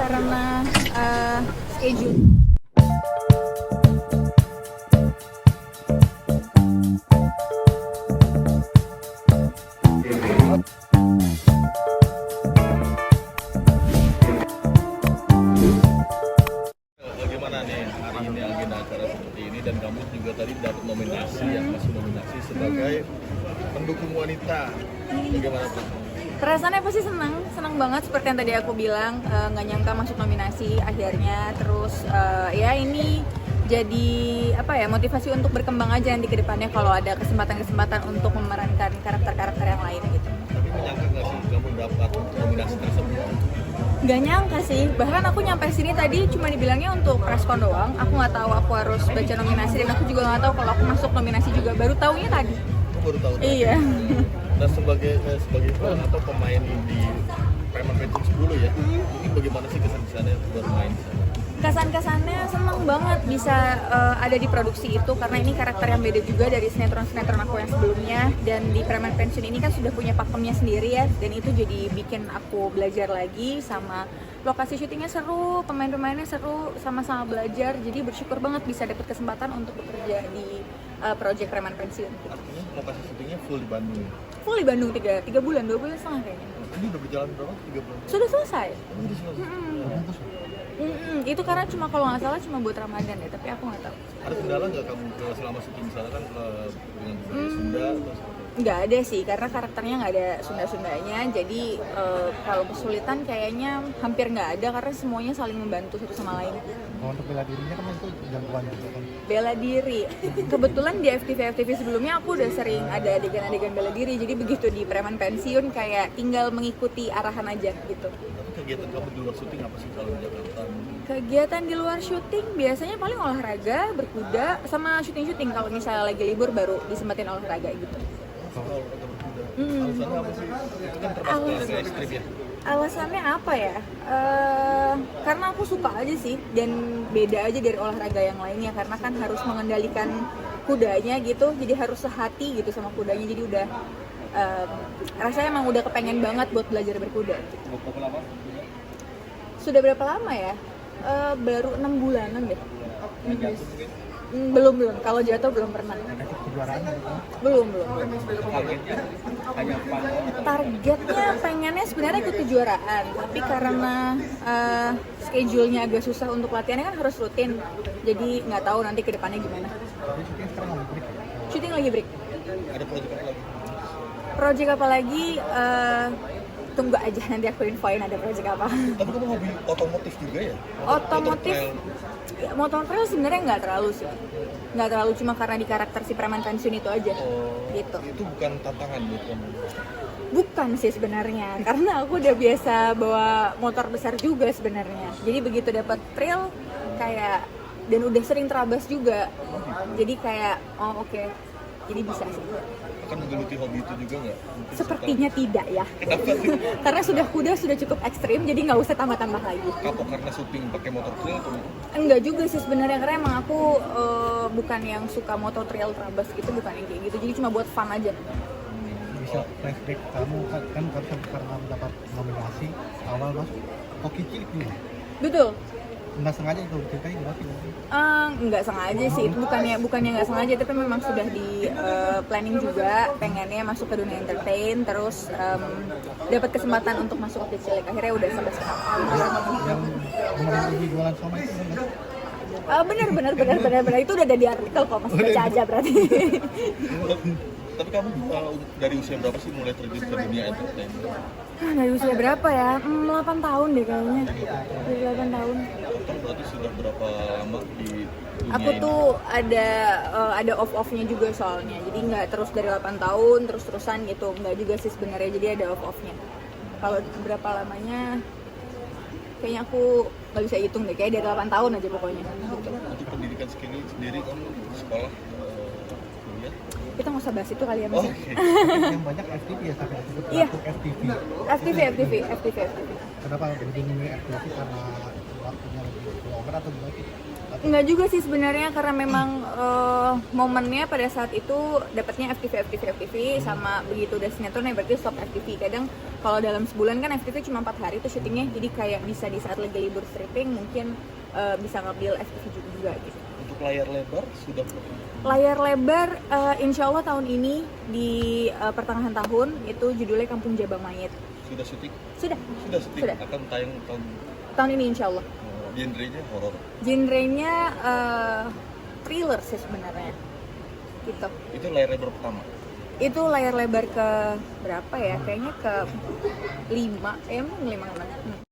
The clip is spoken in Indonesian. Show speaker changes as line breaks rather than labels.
karena schedule.
Bagaimana nih hari ini agenda acara seperti ini dan kamu juga tadi dapat nominasi masuk nominasi sebagai pendukung wanita. Bagaimana tuh?
Perasaannya pasti senang banget seperti yang tadi aku bilang, nggak nyangka masuk nominasi akhirnya. Terus ya ini jadi motivasi untuk berkembang aja nanti ke depannya kalau ada kesempatan untuk memerankan karakter-karakter yang lain gitu.
Tapi menyangka nggak sih kamu dapat nominasi tersebut?
Gak nyangka sih, bahkan aku nyampe sini tadi cuma dibilangnya untuk preskon doang. Aku nggak tahu aku harus baca nominasi dan aku juga nggak tahu kalau aku masuk nominasi juga. Baru taunya tadi.
Aku baru tahu.
Iya.
Nah sebagai peran atau pemain di Preman Pension 10 ya, ini bagaimana sih kesan-kesannya bermain di sana?
Kesan-kesannya seneng banget bisa ada di produksi itu karena ini karakter yang beda juga dari sinetron-sinetron aku yang sebelumnya, dan di Preman Pension ini kan sudah punya pakemnya sendiri ya, dan itu jadi bikin aku belajar lagi. Sama lokasi syutingnya seru, pemain-pemainnya seru, sama-sama belajar, jadi bersyukur banget bisa dapat kesempatan untuk bekerja di project Preman Pension.
Artinya lokasi syutingnya full di Bandung.
Full di Bandung 3 bulan, 2 bulan setengah kayaknya.
Ini udah berjalan berapa? 3 bulan?
Sudah selesai.
Oh, udah selesai.
Itu karena kalau nggak salah cuma buat Ramadan ya, tapi aku nggak tahu.
Ada kendala nggak kamu selama syuting di sana kan dengan budaya Sunda atau seperti apa?
Nggak ada sih, karena karakternya nggak ada Sunda-Sundanya, jadi kalau kesulitan kayaknya hampir nggak ada karena semuanya saling membantu satu sama lain.
Kalau untuk bela dirinya kan itu jangkauan gitu kan.
Bela diri, kebetulan di FTV sebelumnya aku udah sering ada adegan-adegan bela diri, jadi begitu di Preman Pensiun kayak tinggal mengikuti arahan aja gitu.
Tapi kegiatan kamu di luar syuting apa sih kalau di Jakarta?
Kegiatan di luar syuting biasanya paling olahraga, berkuda, sama syuting-syuting. Kalau misalnya lagi libur baru disempatin olahraga gitu.
Kalau olahraga berkuda, alasannya apa sih? Itu kan termasuk olahraga ekstrim ya?
Alasannya apa ya? Karena aku suka aja sih, dan beda aja dari olahraga yang lainnya karena kan harus mengendalikan kudanya gitu, jadi harus sehati gitu sama kudanya, jadi udah rasanya emang udah kepengen banget buat belajar berkuda.
Berapa lama?
Sudah berapa lama ya? Baru 6 bulanan deh. Belum. Kalau jatuh belum pernah.
Kejuaraan gitu.
Belum.
Targetnya hanya apa?
Targetnya pengennya sebenarnya ikut kejuaraan, tapi karena schedule-nya agak susah untuk latihannya kan harus rutin. Jadi nggak tahu nanti ke depannya gimana.
Jadi syuting sekarang lagi break ya?
Syuting lagi break.
Ada proyek apa lagi?
Project apa lagi? Tunggu aja nanti aku infoin ada project apa.
Tapi kamu hobi otomotif juga ya?
Otomotif,
Trail.
ya, motor trail sebenarnya nggak terlalu sih. Nggak terlalu, cuma karena di karakter si Preman Pensiun itu aja. Gitu.
Itu bukan tantangan buat kamu?
Bukan sih sebenarnya, karena aku udah biasa bawa motor besar juga sebenarnya. Jadi begitu dapat trail kayak, dan udah sering terabas juga. Jadi kayak oke. Jadi bisa sih.
Akan menggeluti hobi itu juga nggak? Mungkin
Sepertinya tidak ya.
Kenapa sih?
Karena kuda sudah cukup ekstrim, jadi nggak usah tambah-tambah lagi.
Kapok karena syuting pakai motor trail atau
Enggak juga sih sebenarnya, karena emang aku bukan yang suka motor trail terabas gitu, bukan yang kayak gitu. Jadi cuma buat fun aja.
Bisa flashback kamu kan karena mendapat nominasi awal masuk Hoki Cilik nih.
Betul.
Nggak sengaja itu ceritanya gimana sih?
Nggak sengaja sih, itu bukannya nggak sengaja, tapi memang sudah di planning juga, pengennya masuk ke dunia entertain, terus dapat kesempatan untuk masuk ke Cilik, akhirnya udah sampai sekarang.
Yang kemarin lagi jualan sama itu kan?
Benar, itu udah ada di artikel kok, Mas, baca aja berarti.
Tapi kamu dari usia berapa sih mulai terjun ke dunia entertain?
Dari usia berapa ya? 8 tahun deh kayaknya. Dari 8 tahun.
Total berarti sudah berapa lama di dunia
Aku
ini?
tuh ada off-off-nya juga soalnya. Jadi nggak terus dari 8 tahun terus-terusan gitu. Nggak juga sih sebenarnya. Jadi ada off-off-nya. Kalau berapa lamanya kayaknya aku nggak bisa hitung deh. Kayak dari 8 tahun aja pokoknya. Gitu.
Untuk pendidikan sendiri kamu sekolah kuliah?
Kita nggak usah bahas itu kali ya, Mas.
Oke.
Yang banyak FTV ya sampai disebut
Iya.
FTV.
FTV.
Kenapa jadi milih FTV karena waktunya lebih longer atau gimana sih?
Enggak juga sih sebenarnya, karena memang momennya pada saat itu dapatnya FTV sama begitu udah sinetron ya berarti stop FTV. Kadang kalau dalam sebulan kan FTV cuma 4 hari tuh syutingnya, jadi kayak bisa di saat lagi libur stripping mungkin bisa ngambil FTV juga gitu.
Untuk layar lebar sudah
Layar lebar insya Allah tahun ini di pertengahan tahun itu judulnya Kampung Jabang Mayit.
sudah syuting?
Sudah
Syuting.
Sudah.
Akan tayang
Tahun ini insya Allah.
genrenya horor.
Genrenya thriller sih sebenarnya gitu.
Itu layar lebar pertama.
Itu layar lebar ke berapa ya? Kayaknya ke 5 kan?